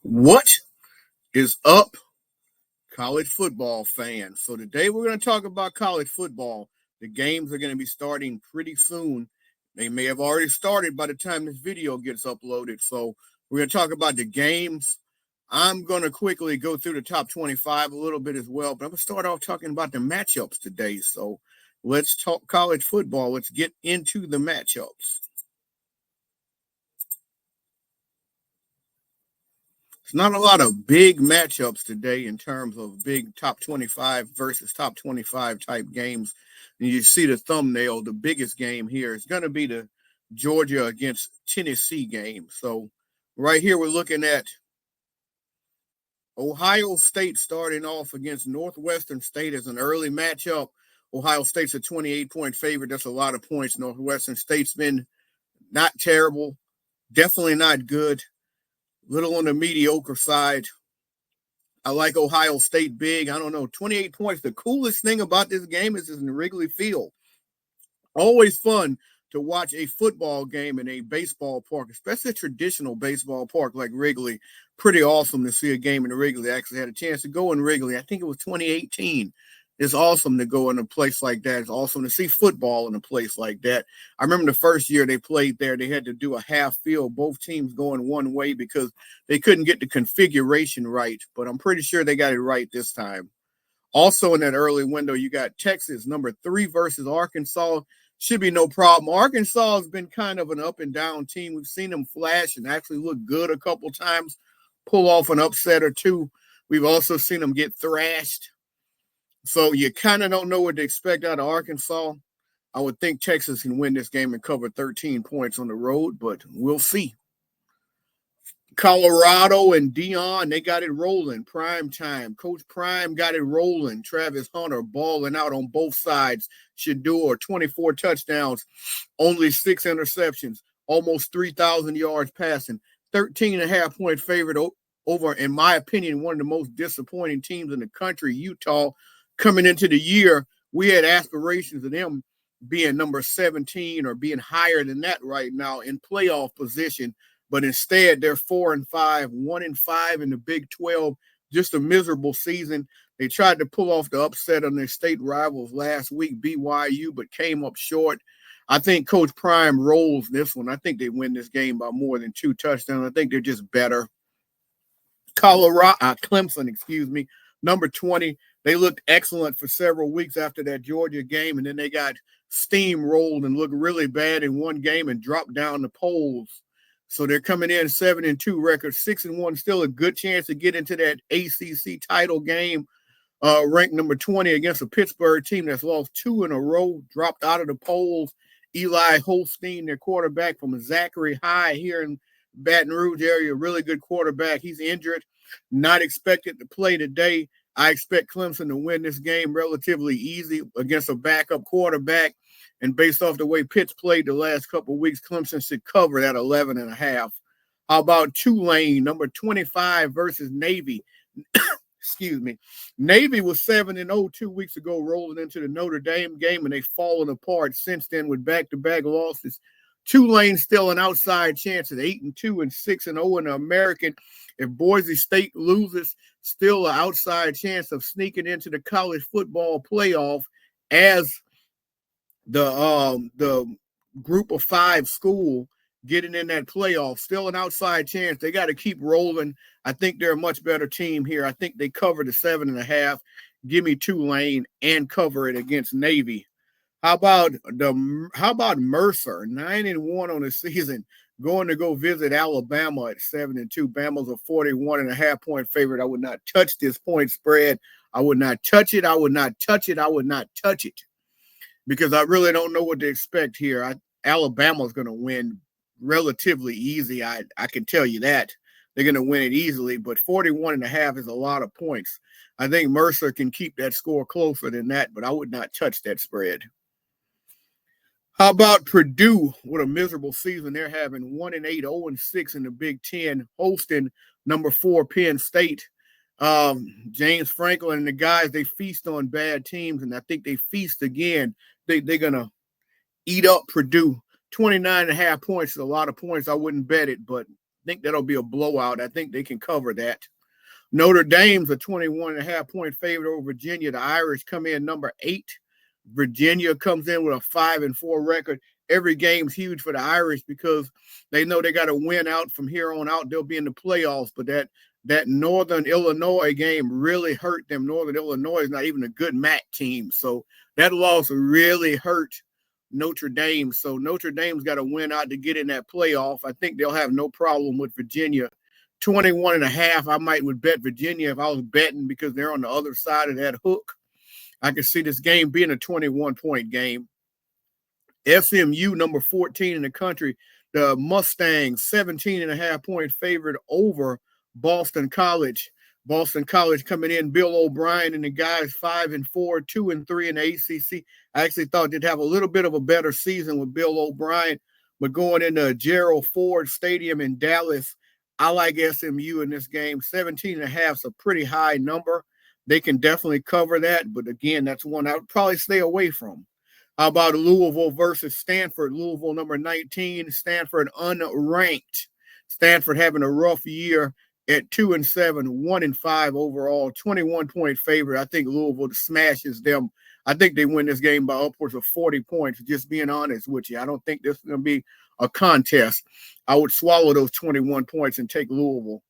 What is up, college football fans? So today we're going to talk about college football. The games are going to be starting pretty soon. They may have already started by the time this video gets uploaded. So we're going to talk about the games. I'm going to quickly go through the top 25 a little bit as well, but I'm going to start off talking about the matchups today. So let's talk college football. Let's get into the matchups. It's not a lot of big matchups today in terms of big top 25 versus top 25 type games. And you see the thumbnail, the biggest game here is going to be the Georgia against Tennessee game. So right here, we're looking at Ohio State starting off against Northwestern State as an early matchup. Ohio State's a 28-point favorite. That's a lot of points. Northwestern State's been not terrible, definitely not good. Little on the mediocre side. I like Ohio State big. I don't know, 28 points. The coolest thing about this game is in Wrigley Field. Always fun to watch a football game in a baseball park, especially a traditional baseball park like Wrigley. Pretty awesome to see a game in Wrigley. I actually had a chance to go in Wrigley. I think it was 2018. It's awesome to go in a place like that. It's awesome to see football in a place like that. I remember the first year they played there, they had to do a half field, both teams going one way because they couldn't get the configuration right. But I'm pretty sure they got it right this time. Also in that early window, you got Texas, number 3 versus Arkansas. Should be no problem. Arkansas has been kind of an up and down team. We've seen them flash and actually look good a couple times, pull off an upset or two. We've also seen them get thrashed. So you kind of don't know what to expect out of Arkansas. I would think Texas can win this game and cover 13 points on the road, but we'll see. Colorado and Deion, they got it rolling. Prime time. Coach Prime got it rolling. Travis Hunter balling out on both sides. Shedeur, 24 touchdowns, only 6 interceptions, almost 3,000 yards passing. 13.5-point favorite over, in my opinion, one of the most disappointing teams in the country, Utah. Coming into the year, we had aspirations of them being number 17 or being higher than that right now in playoff position. But instead, they're 4-5, 1-5 in the Big 12. Just a miserable season. They tried to pull off the upset on their state rivals last week, BYU, but came up short. I think Coach Prime rolls this one. I think they win this game by more than 2 touchdowns. I think they're just better. Clemson, number 20. They looked excellent for several weeks after that Georgia game, and then they got steamrolled and looked really bad in one game and dropped down the polls. So they're coming in 7-2 record, 6-1, still a good chance to get into that ACC title game. Ranked number 20 against a Pittsburgh team that's lost 2 in a row, dropped out of the polls. Eli Holstein, their quarterback from Zachary High here in Baton Rouge area, really good quarterback. He's injured, not expected to play today. I expect Clemson to win this game relatively easy against a backup quarterback. And based off the way Pitt's played the last couple of weeks, Clemson should cover that 11.5. How about Tulane, number 25 versus Navy? Navy was 7-0 2 weeks ago, rolling into the Notre Dame game, and they've fallen apart since then with back-to-back losses. Tulane still an outside chance at 8-2 and 6-0 in the American. If Boise State loses, still an outside chance of sneaking into the college football playoff as the group of 5 school getting in that playoff. Still an outside chance. They got to keep rolling. I think they're a much better team here. I think they cover the 7.5. Give me Tulane and cover it against Navy. How about Mercer, 9-1 on the season, going to go visit Alabama at 7-2. Bama's a 41.5-point favorite. I would not touch this point spread. I would not touch it. I would not touch it. I would not touch it because I really don't know what to expect here. Alabama's going to win relatively easy. I can tell you that. They're going to win it easily, but 41.5 is a lot of points. I think Mercer can keep that score closer than that, but I would not touch that spread. How about Purdue? What a miserable season they're having. 1-8, 0-6 in the Big Ten, hosting number 4 Penn State. James Franklin and the guys, they feast on bad teams, and I think they feast again. They're going to eat up Purdue. 29.5 points is a lot of points. I wouldn't bet it, but think that'll be a blowout. I think they can cover that. Notre Dame's a 21.5-point favorite over Virginia. The Irish come in number 8. Virginia comes in with a 5-4 record. Every game's huge for the Irish because they know they got to win out from here on out. They'll be in the playoffs, but that Northern Illinois game really hurt them. Northern Illinois is not even a good MAC team, so that loss really hurt Notre Dame. So Notre Dame's got to win out to get in that playoff. I think they'll have no problem with Virginia. 21.5, I would bet Virginia if I was betting because they're on the other side of that hook. I could see this game being a 21-point game. SMU, number 14 in the country, the Mustangs, 17.5-point favorite over Boston College. Boston College coming in, Bill O'Brien and the guys 5-4, 2-3 in the ACC. I actually thought they'd have a little bit of a better season with Bill O'Brien, but going into Gerald Ford Stadium in Dallas, I like SMU in this game. 17.5 is a pretty high number. They can definitely cover that, but again, that's one I would probably stay away from. How about Louisville versus Stanford? Louisville number 19, Stanford unranked. Stanford having a rough year at 2-7, 1-5 overall, 21-point favorite. I think Louisville smashes them. I think they win this game by upwards of 40 points, just being honest with you. I don't think this is going to be a contest. I would swallow those 21 points and take Louisville.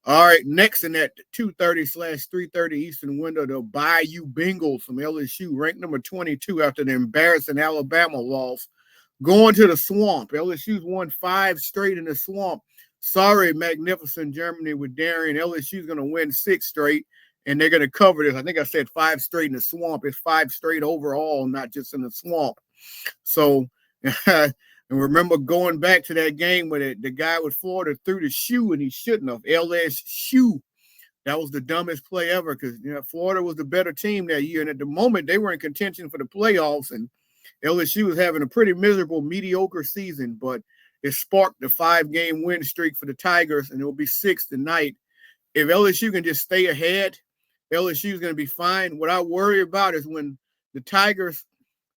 All right, next in that 2:30/3:30 Eastern window, the Bayou Bengals from LSU, ranked number 22 after the embarrassing Alabama loss, going to the Swamp. LSU's won 5 straight in the Swamp. Sorry, magnificent Germany with Darian. LSU's going to win 6 straight, and they're going to cover this. I think I said 5 straight in the Swamp. It's 5 straight overall, not just in the Swamp. So, and remember going back to that game where the guy with Florida threw the shoe and he shouldn't have. LSU. That was the dumbest play ever because Florida was the better team that year. And at the moment, they were in contention for the playoffs. And LSU was having a pretty miserable, mediocre season. But it sparked the 5-game win streak for the Tigers, and it will be 6 tonight. If LSU can just stay ahead, LSU is going to be fine. What I worry about is when the Tigers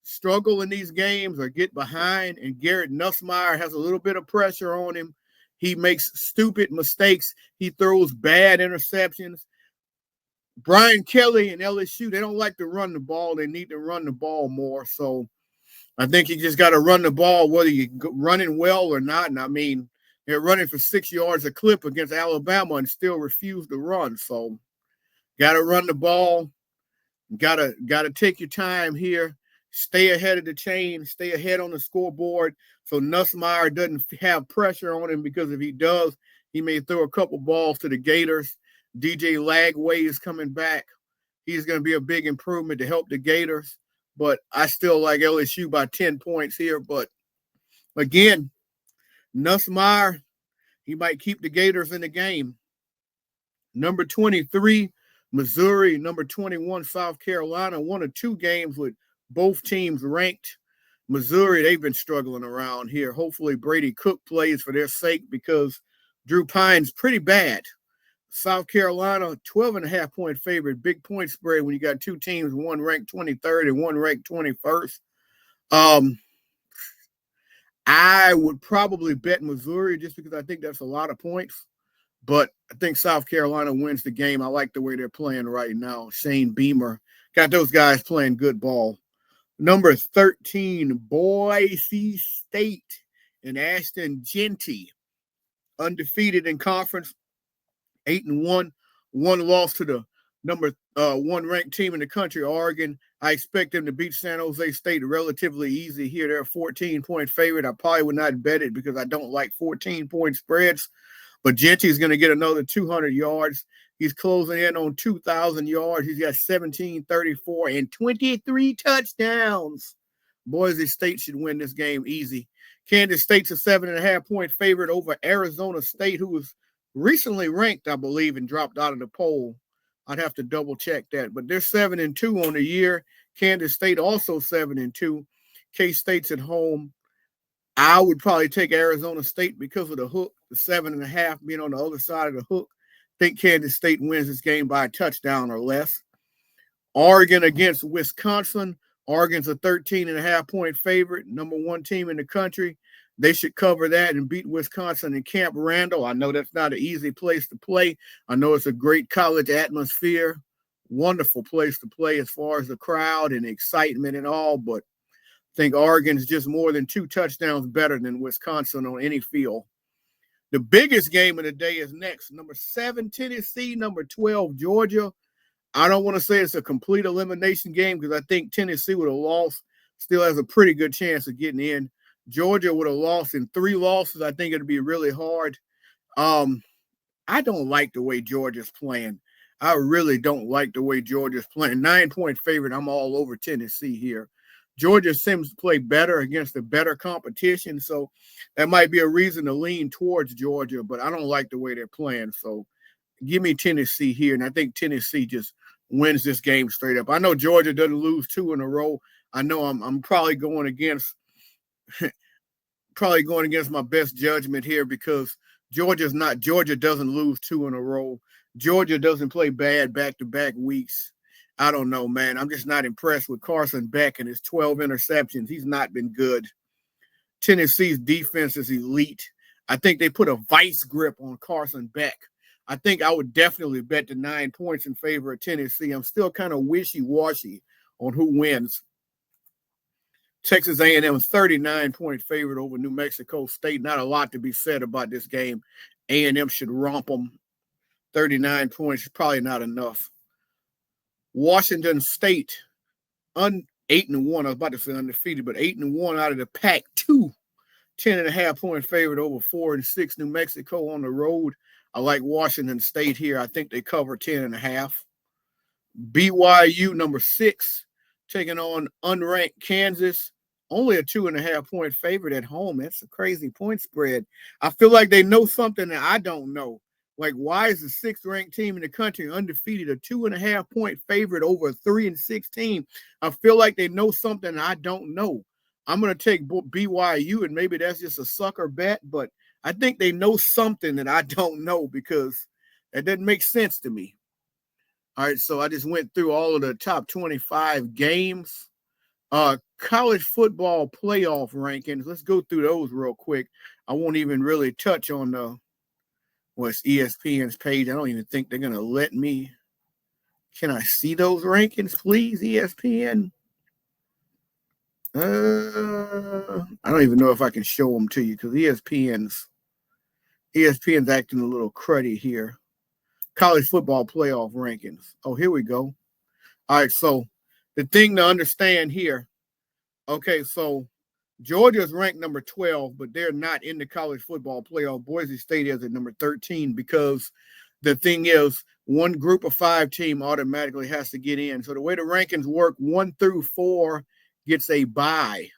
struggle in these games or get behind and Garrett Nussmeier has a little bit of pressure on him. He makes stupid mistakes. He throws bad interceptions. Brian Kelly and LSU, they don't like to run the ball. They need to run the ball more. So I think you just got to run the ball, whether you're running well or not. And I mean, they're running for 6 yards a clip against Alabama and still refuse to run. So got to run the ball. Got to take your time here. Stay ahead of the chain, stay ahead on the scoreboard so Nussmeier doesn't have pressure on him, because if he does, he may throw a couple balls to the Gators. DJ Lagway is coming back. He's going to be a big improvement to help the Gators, but I still like LSU by 10 points here. But again, Nussmeier, he might keep the Gators in the game. Number 23, Missouri. Number 21, South Carolina. 1 or 2 games with both teams ranked. Missouri, they've been struggling around here. Hopefully Brady Cook plays for their sake because Drew Pine's pretty bad. South Carolina, 12.5-point favorite, big point spread when you got 2 teams, one ranked 23rd and one ranked 21st. I would probably bet Missouri just because I think that's a lot of points. But I think South Carolina wins the game. I like the way they're playing right now. Shane Beamer got those guys playing good ball. Number 13, Boise State and Ashton Jeanty, undefeated in conference, 8-1, 1 loss to the number 1 ranked team in the country, Oregon. I expect them to beat San Jose State relatively easy here. They're a 14-point favorite. I probably would not bet it because I don't like 14-point spreads. But Jeanty is going to get another 200 yards. He's closing in on 2,000 yards. He's got 1734 and 23 touchdowns. Boise State should win this game easy. Kansas State's a 7.5-point favorite over Arizona State, who was recently ranked, I believe, and dropped out of the poll. I'd have to double check that. But they're 7-2 on the year. Kansas State also 7-2. K-State's at home. I would probably take Arizona State because of the hook, the 7.5 being on the other side of the hook. I think Kansas State wins this game by a touchdown or less. Oregon against Wisconsin. Oregon's a 13.5-point favorite, number 1 team in the country. They should cover that and beat Wisconsin in Camp Randall. I know that's not an easy place to play. I know it's a great college atmosphere, wonderful place to play as far as the crowd and excitement and all, but I think Oregon's just more than 2 touchdowns better than Wisconsin on any field. The biggest game of the day is next. Number 7, Tennessee. Number 12, Georgia. I don't want to say it's a complete elimination game because I think Tennessee would have lost, still has a pretty good chance of getting in. Georgia would have lost in 3 losses. I think it'd be really hard. I don't like the way Georgia's playing. I really don't like the way Georgia's playing. 9-point favorite. I'm all over Tennessee here. Georgia seems to play better against the better competition, so that might be a reason to lean towards Georgia, but I don't like the way they're playing. So give me Tennessee here, and I think Tennessee just wins this game straight up. I know Georgia doesn't lose 2 in a row. I know I'm probably going against my best judgment here because Georgia doesn't lose 2 in a row. Georgia doesn't play bad back-to-back weeks. I don't know, man. I'm just not impressed with Carson Beck and his 12 interceptions. He's not been good. Tennessee's defense is elite. I think they put a vice grip on Carson Beck. I think I would definitely bet the 9 points in favor of Tennessee. I'm still kind of wishy-washy on who wins. Texas A&M 39-point favorite over New Mexico State. Not a lot to be said about this game. A&M should romp them. 39 points is probably not enough. Washington State, 8-1. I was about to say undefeated, but 8-1 out of the Pac-2. 10.5-point favorite over 4-6 New Mexico on the road. I like Washington State here. I think they cover 10.5. BYU, number 6, taking on unranked Kansas. Only a 2.5-point favorite at home. That's a crazy point spread. I feel like they know something that I don't know. Like, why is the 6th-ranked team in the country undefeated, a 2.5-point favorite over a 3-6 team? I feel like they know something I don't know. I'm going to take BYU, and maybe that's just a sucker bet, but I think they know something that I don't know because that doesn't make sense to me. All right, so I just went through all of the top 25 games. College football playoff rankings. Let's go through those real quick. I won't even really touch on what's ESPN's page. I don't even think they're going to let me. Can I see those rankings, please, ESPN? I don't even know if I can show them to you because ESPN's acting a little cruddy here. College football playoff rankings. Oh, here we go. All right, so the thing to understand here, okay, so Georgia's ranked number 12, but they're not in the college football playoff. Boise State is at number 13 because the thing is one group of 5 team automatically has to get in. So the way the rankings work, 1 through 4 gets a bye.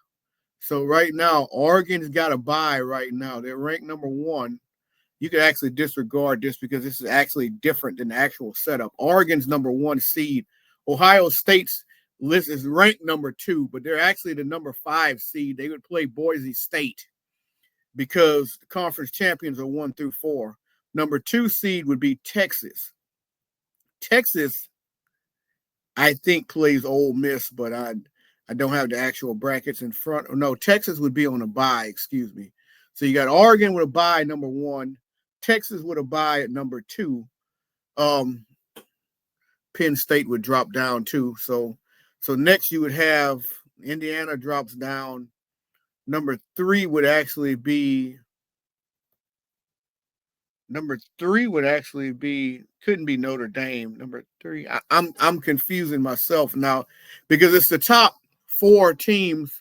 So right now, Oregon's got a bye right now. They're ranked number 1. You could actually disregard this because this is actually different than the actual setup. Oregon's number 1 seed. Ohio State's list is ranked number 2, but they're actually the number 5 seed. They would play Boise State because the conference champions are 1 through 4. Number 2 seed would be Texas. Texas, I think, plays Ole Miss, but I don't have the actual brackets in front. No, Texas would be on a bye, excuse me. So you got Oregon with a bye, number 1. Texas with a bye at number 2. Penn State would drop down too. So next you would have Indiana drops down. Number 3 would actually be couldn't be Notre Dame. Number 3. I'm confusing myself now because it's the top 4 teams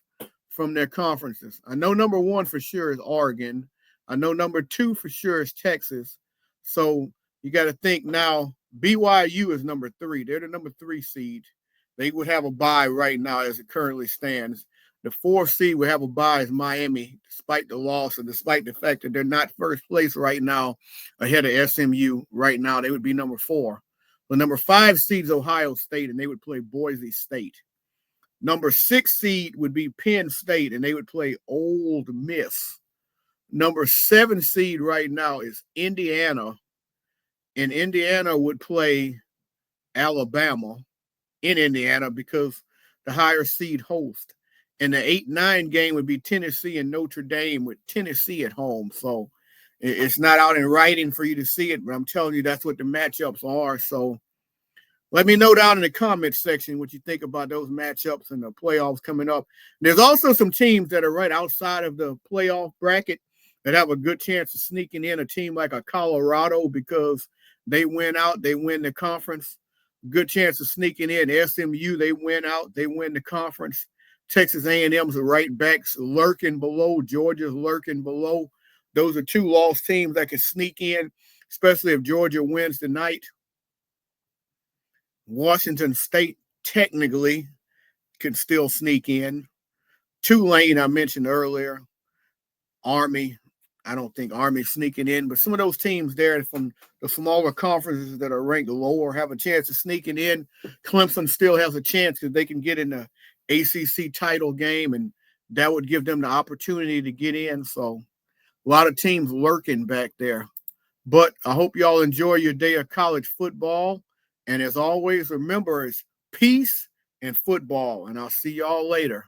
from their conferences. I know number 1 for sure is Oregon. I know number 2 for sure is Texas. So you got to think now BYU is number 3. They're the number 3 seed. They would have a bye right now as it currently stands. The 4th seed would have a bye as Miami, despite the loss and despite the fact that they're not first place right now ahead of SMU right now. They would be number 4. The number 5 seed is Ohio State, and they would play Boise State. Number 6 seed would be Penn State, and they would play Ole Miss. Number 7 seed right now is Indiana, and Indiana would play Alabama in Indiana because the higher seed host. And the 8-9 game would be Tennessee and Notre Dame with Tennessee at home. So it's not out in writing for you to see it, but I'm telling you that's what the matchups are. So let me know down in the comments section what you think about those matchups and the playoffs coming up. There's also some teams that are right outside of the playoff bracket that have a good chance of sneaking in. A team like a Colorado, because they win out, they win the conference. Good chance of sneaking in. SMU, they win out, they win the conference. Texas A&M's the right backs lurking below. Georgia's lurking below. Those are two lost teams that can sneak in, especially if Georgia wins tonight. Washington State technically can still sneak in. Tulane, I mentioned earlier. Army, I don't think Army's sneaking in, but some of those teams there from the smaller conferences that are ranked lower have a chance of sneaking in. Clemson still has a chance because they can get in the ACC title game, and that would give them the opportunity to get in. So a lot of teams lurking back there. But I hope y'all enjoy your day of college football. And as always, remember, it's peace and football. And I'll see y'all later.